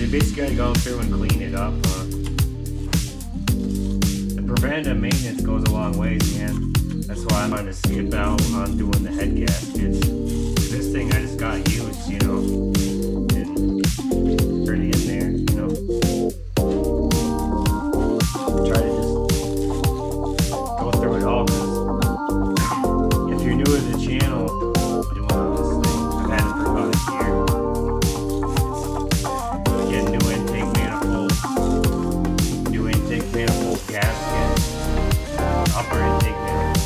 you basically gotta go through and clean it up. The preventative maintenance goes a long ways, man. That's why I'm gonna skip out on doing the head gaskets. This thing I just got used, you know, and pretty in there, you know. Try to just go through it all, because if you're new to the channel, doing all this thing, I've had it for about a year. Get a new intake manifold gasket, upper intake manifold,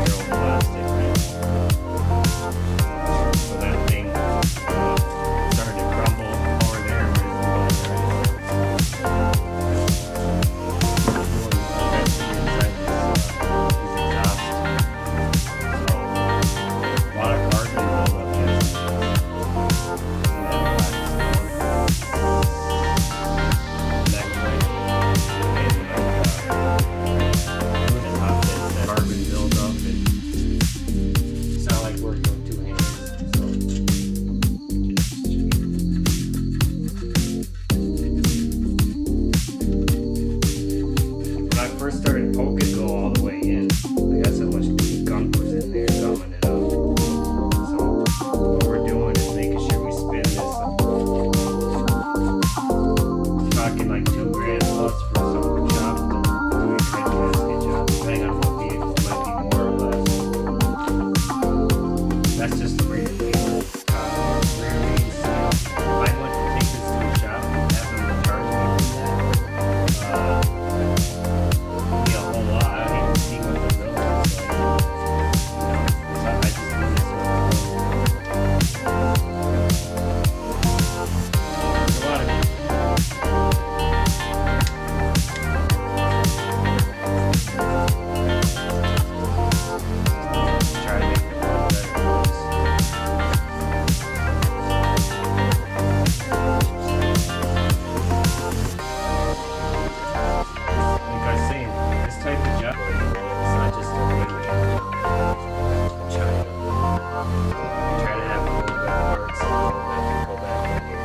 zero plastic. So that thing started to crumble over there. A lot of carbon buildup. Carbon buildup, and it's not like we're doing two hands. So when I first started poking go all the way in, I got so much gunk was in there gumming it up. So what we're doing is making sure we spin this up. Talking like $2,000 plus for some shop doing a head gasket job, depending on what vehicle, it might be more or less. That's just the rear lever. Rear leads. I went to take this to a shop and have them charge me for that. Be a whole lot. I don't even see what the bill is like. So I just do this. There's a lot of try to make it a little better. Like I was saying, this type of job, it's not just a regular China. Try to have a little bit of parts and go back in here.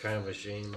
Kind of a shame.